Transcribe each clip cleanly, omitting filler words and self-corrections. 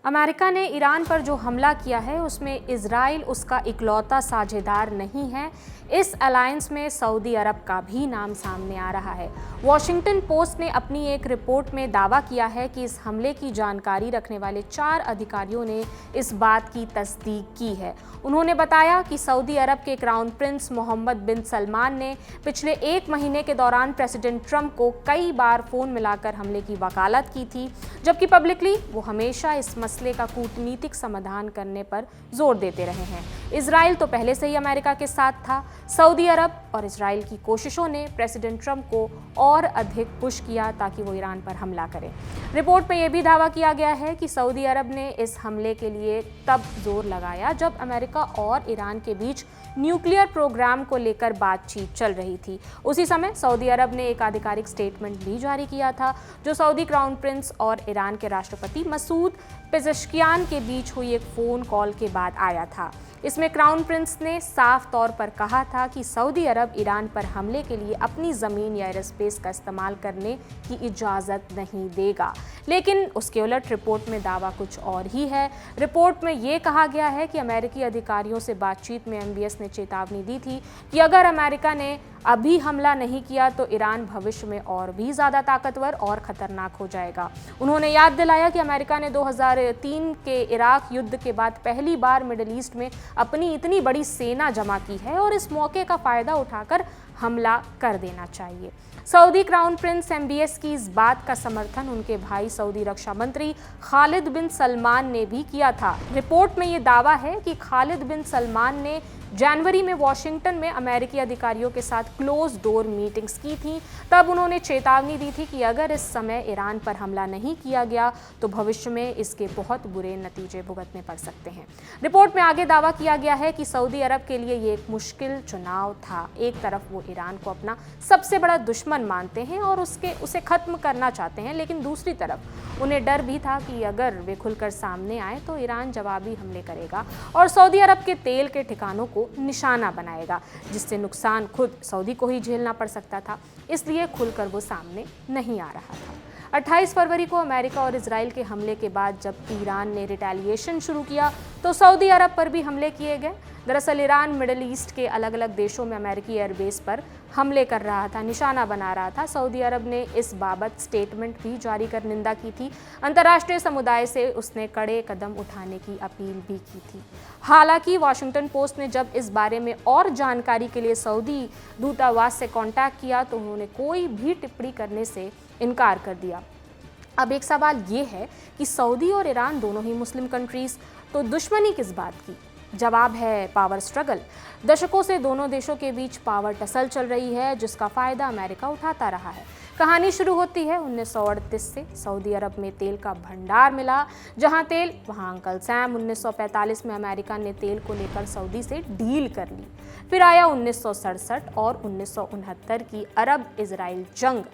America ने Iran पर जो हमला किया है उसमें इजराइल उसका इकलौता साझेदार नहीं है। इस अलायंस में सऊदी अरब का भी नाम सामने आ रहा है। वॉशिंगटन पोस्ट ने अपनी एक रिपोर्ट में दावा किया है कि इस हमले की जानकारी रखने वाले 4 अधिकारियों ने इस बात की तस्दीक की है। उन्होंने बताया कि सऊदी अरब के क्राउन प्रिंस मोहम्मद बिन सलमान ने पिछले 1 महीने के दौरान प्रेसिडेंट ट्रंप को कई बार फोन मिलाकर हमले की वकालत की थी, जबकि पब्लिकली वो हमेशा इस मसले का कूटनीतिक समाधान करने पर जोर देते रहे हैं। इजराइल तो पहले से ही अमेरिका के साथ था। सऊदी अरब और इजराइल की कोशिशों ने प्रेसिडेंट ट्रंप को और अधिक पुश किया ताकि वो ईरान पर हमला करे। रिपोर्ट में यह भी दावा किया गया है कि सऊदी अरब ने इस हमले के लिए तब जोर लगाया जब अमेरिका और ईरान के बीच न्यूक्लियर प्रोग्राम को लेकर बातचीत चल रही थी। उसी समय सऊदी अरब ने एक आधिकारिक स्टेटमेंट भी जारी किया था, जो सऊदी क्राउन प्रिंस और ईरान के राष्ट्रपति मसूद पेज़ेश्कियान के बीच हुई एक फ़ोन कॉल के बाद आया था। इसमें क्राउन प्रिंस ने साफ तौर पर कहा था कि सऊदी अरब ईरान पर हमले के लिए अपनी ज़मीन या एयरस्पेस का इस्तेमाल करने की इजाज़त नहीं देगा, लेकिन उसके उलट रिपोर्ट में दावा कुछ और ही है। रिपोर्ट में ये कहा गया है कि अमेरिकी अधिकारियों से बातचीत में MBS ने चेतावनी दी थी कि अगर अमेरिका ने अभी हमला नहीं किया तो ईरान भविष्य में और भी ज़्यादा ताकतवर और ख़तरनाक हो जाएगा। उन्होंने याद दिलाया कि अमेरिका ने 2003 के इराक युद्ध के बाद पहली बार मिडिल ईस्ट में अपनी इतनी बड़ी सेना जमा की है और इस मौके का फ़ायदा उठाकर हमला कर देना चाहिए। सऊदी क्राउन प्रिंस MBS की इस बात का समर्थन उनके भाई सऊदी रक्षा मंत्री खालिद बिन सलमान ने भी किया था। रिपोर्ट में ये दावा है कि खालिद बिन सलमान ने जनवरी में वॉशिंगटन में अमेरिकी अधिकारियों के साथ क्लोज डोर मीटिंग्स की थी। तब उन्होंने चेतावनी दी थी कि अगर इस समय ईरान पर हमला नहीं किया गया तो भविष्य में इसके बहुत बुरे नतीजे भुगतने पड़ सकते हैं। रिपोर्ट में आगे दावा किया गया है कि सऊदी अरब के लिए ये एक मुश्किल चुनाव था। एक तरफ वो ईरान को अपना सबसे बड़ा दुश्मन मानते हैं और उसे खत्म करना चाहते हैं, लेकिन दूसरी तरफ उन्हें डर भी था कि अगर वे खुलकर सामने आए तो ईरान जवाबी हमले करेगा और सऊदी अरब के तेल के ठिकानों को निशाना बनाएगा, जिससे नुकसान खुद सऊदी को ही झेलना पड़ सकता था। इसलिए खुलकर वो सामने नहीं आ रहा था। 28 फरवरी को अमेरिका और इजराइल के हमले के बाद जब ईरान ने रिटेलिएशन शुरू किया तो सऊदी अरब पर भी हमले किए गए। दरअसल ईरान मिडिल ईस्ट के अलग अलग देशों में अमेरिकी एयरबेस पर हमले कर रहा था, निशाना बना रहा था। सऊदी अरब ने इस बाबत स्टेटमेंट भी जारी कर निंदा की थी। अंतर्राष्ट्रीय समुदाय से उसने कड़े कदम उठाने की अपील भी की थी। हालांकि वॉशिंगटन पोस्ट ने जब इस बारे में और जानकारी के लिए सऊदी दूतावास से कांटेक्ट किया तो उन्होंने कोई भी टिप्पणी करने से इनकार कर दिया। अब एक सवाल ये है कि सऊदी और ईरान दोनों ही मुस्लिम कंट्रीज, तो दुश्मनी किस बात की? जवाब है पावर स्ट्रगल। दशकों से दोनों देशों के बीच पावर टसल चल रही है, जिसका फ़ायदा अमेरिका उठाता रहा है। कहानी शुरू होती है 1938 से। सऊदी अरब में तेल का भंडार मिला, जहां तेल वहां अंकल सैम। 1945 में अमेरिका ने तेल को लेकर सऊदी से डील कर ली। फिर आया 1967 और 1969 की अरब इजराइल जंग,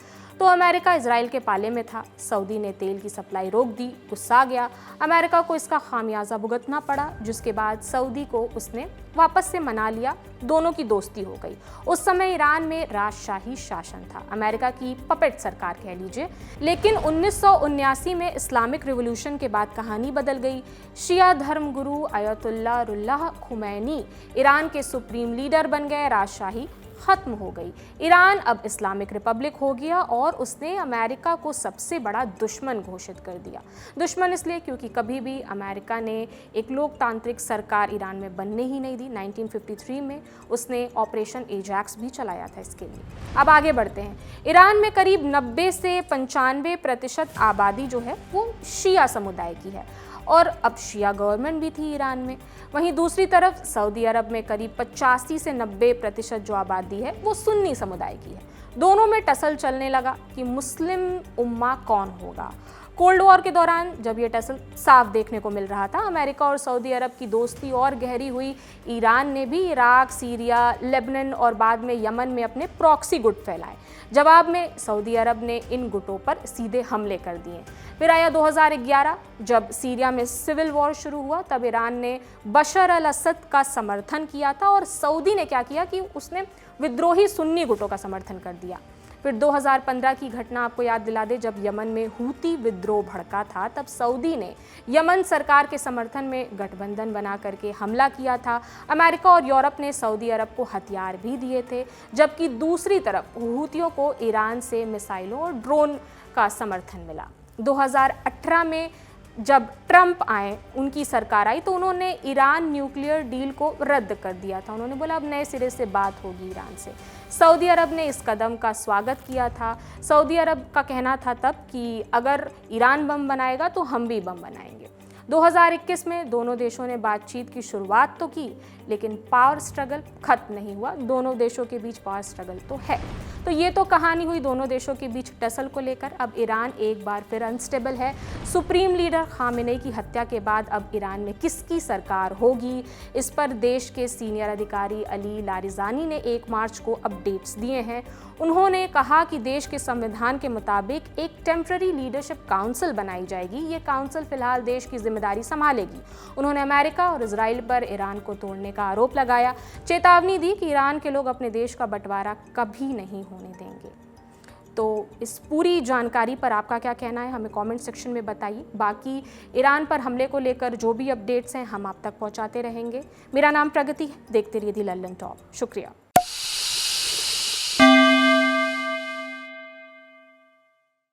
तो अमेरिका इजराइल के पाले में था। सऊदी ने तेल की सप्लाई रोक दी, गुस्सा गया। अमेरिका को इसका खामियाजा भुगतना पड़ा, जिसके बाद सऊदी को उसने वापस से मना लिया। दोनों की दोस्ती हो गई। उस समय ईरान में राजशाही शासन था, अमेरिका की पपेट सरकार कह लीजिए। लेकिन 1979 में इस्लामिक रिवॉल्यूशन के बाद कहानी बदल गई। शिया धर्मगुरु आयतुल्लाह रुल्लाह खुमैनी ईरान के सुप्रीम लीडर बन गए। राजशाही खत्म हो गई। ईरान अब इस्लामिक रिपब्लिक हो गया और उसने अमेरिका को सबसे बड़ा दुश्मन घोषित कर दिया। दुश्मन इसलिए क्योंकि कभी भी अमेरिका ने एक लोकतांत्रिक सरकार ईरान में बनने ही नहीं दी। 1953 में उसने ऑपरेशन एजैक्स भी चलाया था इसके लिए। अब आगे बढ़ते हैं। ईरान में करीब 90 से 95% आबादी जो है वो शिया समुदाय की है और अब शिया गवर्नमेंट भी थी ईरान में। वहीं दूसरी तरफ सऊदी अरब में करीब 85 से 90% जो आबादी है वो सुन्नी समुदाय की है। दोनों में टसल चलने लगा कि मुस्लिम उम्मा कौन होगा। कोल्ड वॉर के दौरान जब ये टसल साफ देखने को मिल रहा था, अमेरिका और सऊदी अरब की दोस्ती और गहरी हुई। ईरान ने भी इराक, सीरिया, लेबनान और बाद में यमन में अपने प्रॉक्सी गुट फैलाए। जवाब में सऊदी अरब ने इन गुटों पर सीधे हमले कर दिए। फिर आया 2011, जब सीरिया में सिविल वॉर शुरू हुआ। तब ईरान ने बशर अल असद का समर्थन किया था और सऊदी ने क्या किया कि उसने विद्रोही सुन्नी गुटों का समर्थन कर दिया। फिर 2015 की घटना आपको याद दिला दे, जब यमन में हूती विद्रोह भड़का था, तब सऊदी ने यमन सरकार के समर्थन में गठबंधन बना करके हमला किया था। अमेरिका और यूरोप ने सऊदी अरब को हथियार भी दिए थे, जबकि दूसरी तरफ हूतियों को ईरान से मिसाइलों और ड्रोन का समर्थन मिला। 2018 में जब ट्रंप आए, उनकी सरकार आई, तो उन्होंने ईरान न्यूक्लियर डील को रद्द कर दिया था। उन्होंने बोला अब नए सिरे से बात होगी ईरान से। सऊदी अरब ने इस कदम का स्वागत किया था। सऊदी अरब का कहना था तब कि अगर ईरान बम बनाएगा तो हम भी बम बनाएंगे। 2021 में दोनों देशों ने बातचीत की शुरुआत तो की, लेकिन पावर स्ट्रगल खत्म नहीं हुआ। दोनों देशों के बीच पावर स्ट्रगल तो है। तो ये तो कहानी हुई दोनों देशों के बीच टसल को लेकर। अब ईरान एक बार फिर अनस्टेबल है। सुप्रीम लीडर खामेनेई की हत्या के बाद अब ईरान में किसकी सरकार होगी, इस पर देश के सीनियर अधिकारी अली लारिजानी ने 1 मार्च को अपडेट्स दिए हैं। उन्होंने कहा कि देश के संविधान के मुताबिक एक टेम्पररी लीडरशिप काउंसिल बनाई जाएगी। ये काउंसिल फिलहाल देश की जिम्मेदारी संभालेगी। उन्होंने अमेरिका और इजराइल पर ईरान को तोड़ने का आरोप लगाया, चेतावनी दी कि ईरान के लोग अपने देश का बंटवारा कभी नहीं होने देंगे। तो इस पूरी जानकारी पर आपका क्या कहना है, हमें कमेंट सेक्शन में बताइए। बाकी ईरान पर हमले को लेकर जो भी अपडेट्स हैं हम आप तक पहुंचाते रहेंगे। मेरा नाम प्रगति है, देखते रहिए दी लल्लन टॉप। शुक्रिया।